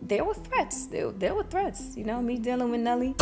there were threats. There were threats. Me dealing with Nelly.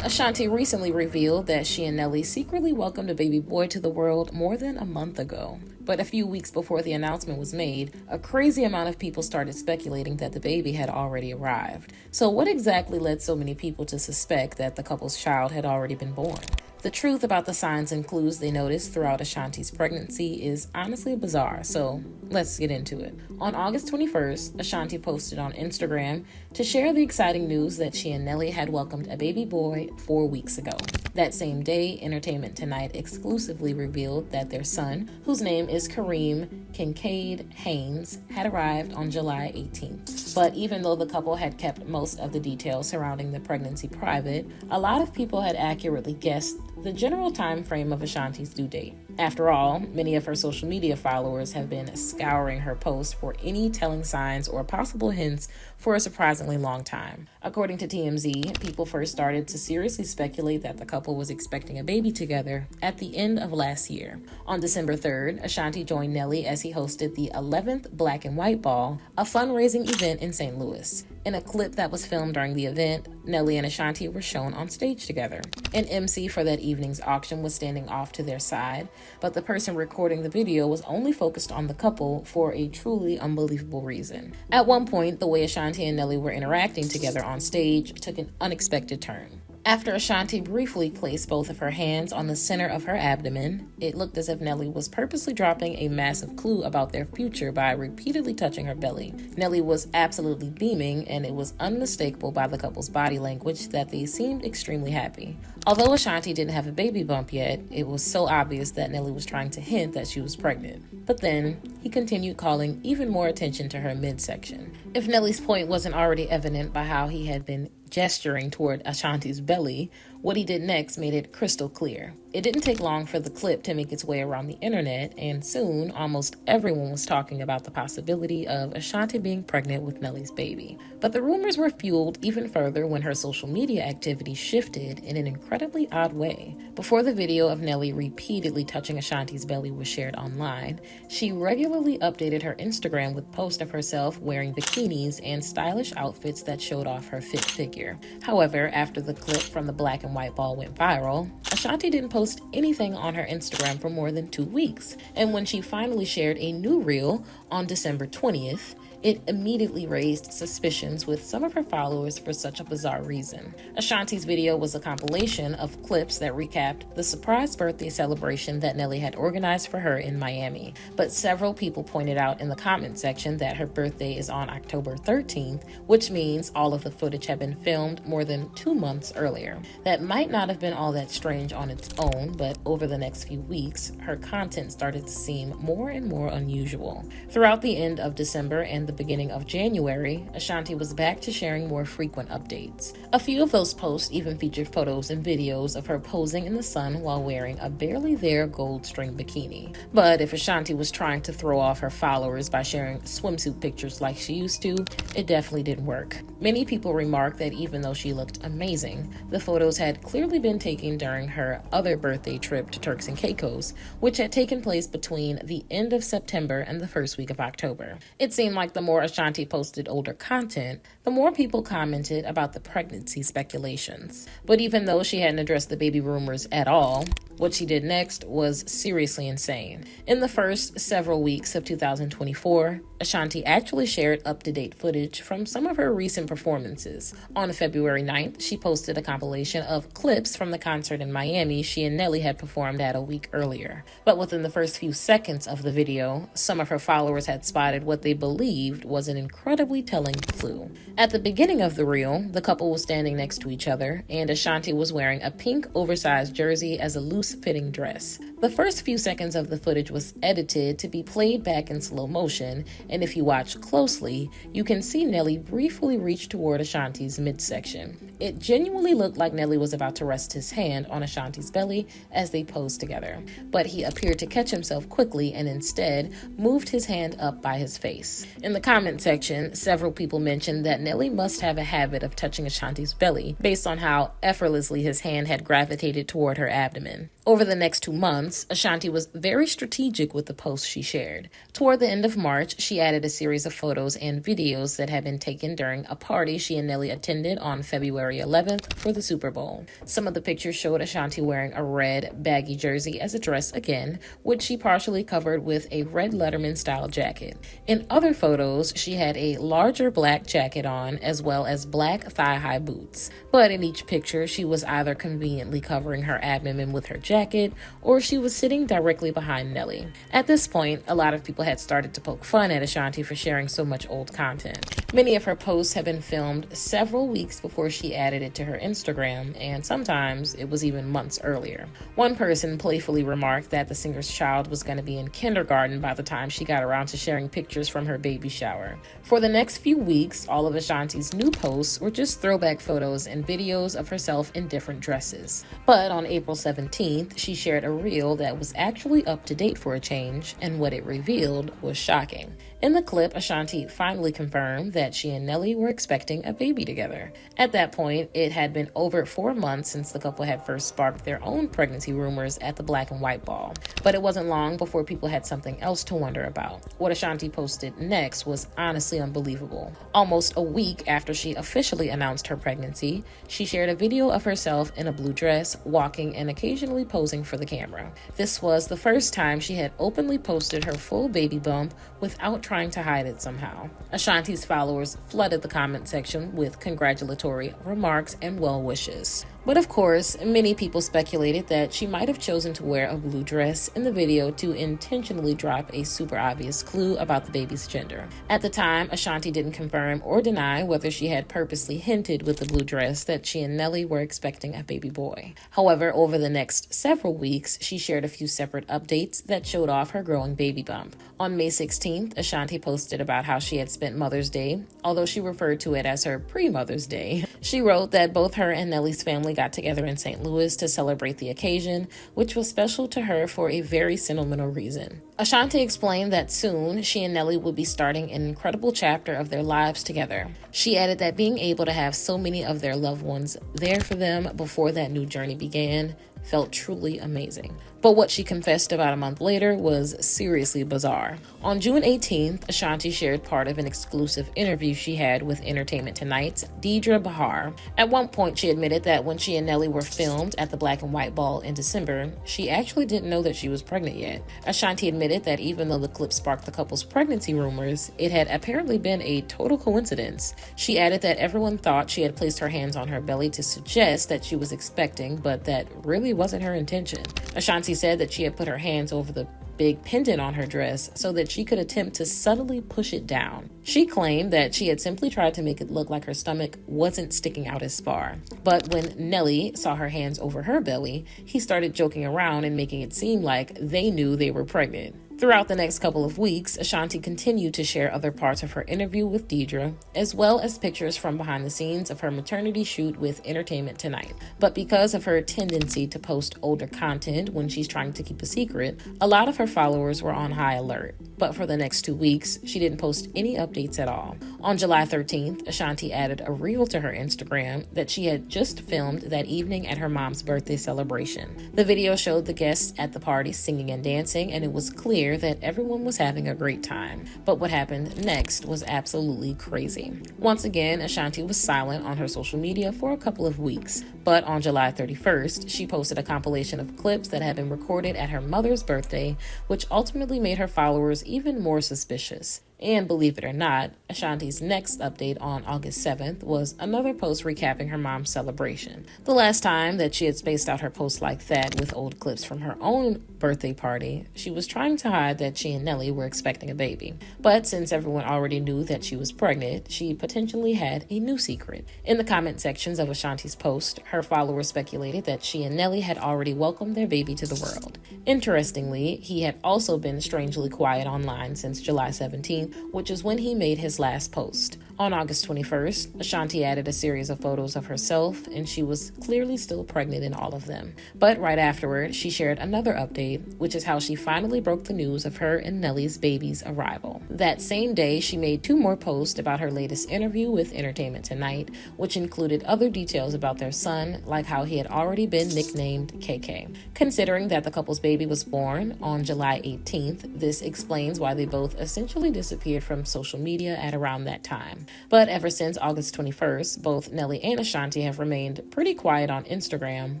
Ashanti recently revealed that she and Nelly secretly welcomed a baby boy to the world more than a month ago. But a few weeks before the announcement was made, a crazy amount of people started speculating that the baby had already arrived. So what exactly led so many people to suspect that the couple's child had already been born? The truth about the signs and clues they noticed throughout Ashanti's pregnancy is honestly bizarre, so let's get into it. On August 21st, Ashanti posted on Instagram to share the exciting news that she and Nelly had welcomed a baby boy 4 weeks ago. That same day, Entertainment Tonight exclusively revealed that their son, whose name is Kareem Kincaid Haynes, had arrived on July 18th. But even though the couple had kept most of the details surrounding the pregnancy private, a lot of people had accurately guessed the general time frame of Ashanti's due date. After all, many of her social media followers have been scouring her posts for any telling signs or possible hints for a surprisingly long time. According to TMZ, people first started to seriously speculate that the couple was expecting a baby together at the end of last year. On December 3rd, Ashanti joined Nelly as he hosted the 11th Black and White Ball, a fundraising event in St. Louis. In a clip that was filmed during the event, Nelly and Ashanti were shown on stage together. An MC for that evening's auction was standing off to their side, but the person recording the video was only focused on the couple for a truly unbelievable reason. At one point, the way Ashanti and Nelly were interacting together on stage took an unexpected turn. After Ashanti briefly placed both of her hands on the center of her abdomen, it looked as if Nelly was purposely dropping a massive clue about their future by repeatedly touching her belly. Nelly was absolutely beaming, and it was unmistakable by the couple's body language that they seemed extremely happy. Although Ashanti didn't have a baby bump yet, it was so obvious that Nelly was trying to hint that she was pregnant. But then, he continued calling even more attention to her midsection. If Nelly's point wasn't already evident by how he had been gesturing toward Ashanti's belly, what he did next made it crystal clear. It didn't take long for the clip to make its way around the internet, and soon almost everyone was talking about the possibility of Ashanti being pregnant with Nelly's baby. But the rumors were fueled even further when her social media activity shifted in an incredibly odd way. Before the video of Nelly repeatedly touching Ashanti's belly was shared online, she regularly updated her Instagram with posts of herself wearing bikinis and stylish outfits that showed off her fit figure. However, after the clip from the Black and White Ball went viral, Ashanti didn't post anything on her Instagram for more than 2 weeks. And when she finally shared a new reel on December 20th, it immediately raised suspicions with some of her followers for such a bizarre reason. Ashanti's video was a compilation of clips that recapped the surprise birthday celebration that Nelly had organized for her in Miami. But several people pointed out in the comment section that her birthday is on October 13th, which means all of the footage had been filmed more than 2 months earlier. That might not have been all that strange on its own, but over the next few weeks, her content started to seem more and more unusual. Throughout the end of December and the beginning of January, Ashanti was back to sharing more frequent updates. A few of those posts even featured photos and videos of her posing in the sun while wearing a barely there gold string bikini. But if Ashanti was trying to throw off her followers by sharing swimsuit pictures like she used to, it definitely didn't work. Many people remarked that even though she looked amazing, the photos had clearly been taken during her other birthday trip to Turks and Caicos, which had taken place between the end of September and the first week of October. It seemed like the more Ashanti posted older content, the more people commented about the pregnancy speculations. But even though she hadn't addressed the baby rumors at all, what she did next was seriously insane. In the first several weeks of 2024, Ashanti actually shared up-to-date footage from some of her recent performances. On February 9th, she posted a compilation of clips from the concert in Miami she and Nelly had performed at a week earlier. But within the first few seconds of the video, some of her followers had spotted what they believed was an incredibly telling clue. At the beginning of the reel, the couple was standing next to each other, and Ashanti was wearing a pink oversized jersey as a loose-fitting dress. The first few seconds of the footage was edited to be played back in slow motion, and if you watch closely, you can see Nelly briefly reach toward Ashanti's midsection. It genuinely looked like Nelly was about to rest his hand on Ashanti's belly as they posed together, but he appeared to catch himself quickly and instead moved his hand up by his face. In the comment section, several people mentioned that Nelly must have a habit of touching Ashanti's belly based on how effortlessly his hand had gravitated toward her abdomen. Over the next 2 months, Ashanti was very strategic with the posts she shared. Toward the end of March, she added a series of photos and videos that had been taken during a party she and Nelly attended on February 11th for the Super Bowl. Some of the pictures showed Ashanti wearing a red, baggy jersey as a dress again, which she partially covered with a red Letterman-style jacket. In other photos, she had a larger black jacket on, as well as black thigh-high boots. But in each picture, she was either conveniently covering her abdomen with her jacket, or she was sitting directly behind Nelly. At this point, a lot of people had started to poke fun at Ashanti for sharing so much old content. Many of her posts have been filmed several weeks before she added it to her Instagram, and sometimes it was even months earlier. One person playfully remarked that the singer's child was going to be in kindergarten by the time she got around to sharing pictures from her baby shower. For the next few weeks, all of Ashanti's new posts were just throwback photos and videos of herself in different dresses. But on April 17th, she shared a reel that was actually up to date for a change, and what it revealed was shocking. In the clip, Ashanti finally confirmed that she and Nelly were expecting a baby together. At that point, it had been over 4 months since the couple had first sparked their own pregnancy rumors at the Black and White Ball. But it wasn't long before people had something else to wonder about. What Ashanti posted next was honestly unbelievable. Almost a week after she officially announced her pregnancy, she shared a video of herself in a blue dress, walking and occasionally posing for the camera. This was the first time she had openly posted her full baby bump without trying to hide it somehow. Ashanti's followers flooded the comment section with congratulatory remarks and well wishes. But of course, many people speculated that she might have chosen to wear a blue dress in the video to intentionally drop a super obvious clue about the baby's gender. At the time, Ashanti didn't confirm or deny whether she had purposely hinted with the blue dress that she and Nelly were expecting a baby boy. However, over the next several weeks, she shared a few separate updates that showed off her growing baby bump. On May 16th, Ashanti posted about how she had spent Mother's Day, although she referred to it as her pre-Mother's Day. She wrote that both her and Nelly's family got together in St. Louis to celebrate the occasion, which was special to her for a very sentimental reason. Ashanti explained that soon she and Nelly would be starting an incredible chapter of their lives together. She added that being able to have so many of their loved ones there for them before that new journey began felt truly amazing. But what she confessed about a month later was seriously bizarre. On June 18th, Ashanti shared part of an exclusive interview she had with Entertainment Tonight's Deidre Bahar. At one point, she admitted that when she and Nelly were filmed at the Black and White Ball in December, she actually didn't know that she was pregnant yet. Ashanti admitted that even though the clip sparked the couple's pregnancy rumors, it had apparently been a total coincidence. She added that everyone thought she had placed her hands on her belly to suggest that she was expecting, but that really wasn't her intention. Ashanti said that she had put her hands over the big pendant on her dress so that she could attempt to subtly push it down. She claimed that she had simply tried to make it look like her stomach wasn't sticking out as far. But when Nelly saw her hands over her belly, he started joking around and making it seem like they knew they were pregnant. Throughout the next couple of weeks, Ashanti continued to share other parts of her interview with Deidre, as well as pictures from behind the scenes of her maternity shoot with Entertainment Tonight. But because of her tendency to post older content when she's trying to keep a secret, a lot of her followers were on high alert. But for the next 2 weeks, she didn't post any updates at all. On July 13th, Ashanti added a reel to her Instagram that she had just filmed that evening at her mom's birthday celebration. The video showed the guests at the party singing and dancing, and it was clear that everyone was having a great time. But what happened next was absolutely crazy. Once again, Ashanti was silent on her social media for a couple of weeks. But on July 31st, she posted a compilation of clips that had been recorded at her mother's birthday, which ultimately made her followers even more suspicious. And believe it or not, Ashanti's next update on August 7th was another post recapping her mom's celebration. The last time that she had spaced out her posts like that with old clips from her own birthday party, she was trying to hide that she and Nelly were expecting a baby. But since everyone already knew that she was pregnant, she potentially had a new secret. In the comment sections of Ashanti's post, her followers speculated that she and Nelly had already welcomed their baby to the world. Interestingly, he had also been strangely quiet online since July 17th, which is when he made his last post. On August 21st, Ashanti added a series of photos of herself, and she was clearly still pregnant in all of them. But right afterward, she shared another update, which is how she finally broke the news of her and Nelly's baby's arrival. That same day, she made 2 more posts about her latest interview with Entertainment Tonight, which included other details about their son, like how he had already been nicknamed KK. Considering that the couple's baby was born on July 18th, this explains why they both essentially disappeared from social media at around that time. But ever since August 21st, both Nelly and Ashanti have remained pretty quiet on Instagram,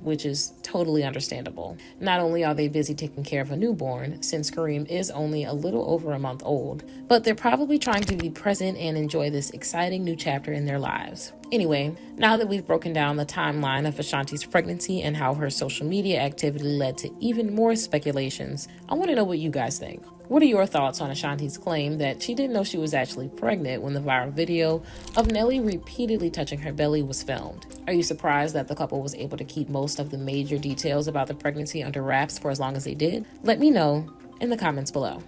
which is totally understandable. Not only are they busy taking care of a newborn, since Kareem is only a little over a month old, but they're probably trying to be present and enjoy this exciting new chapter in their lives. Anyway, now that we've broken down the timeline of Ashanti's pregnancy and how her social media activity led to even more speculations, I want to know what you guys think. What are your thoughts on Ashanti's claim that she didn't know she was actually pregnant when the viral video of Nelly repeatedly touching her belly was filmed? Are you surprised that the couple was able to keep most of the major details about the pregnancy under wraps for as long as they did? Let me know in the comments below.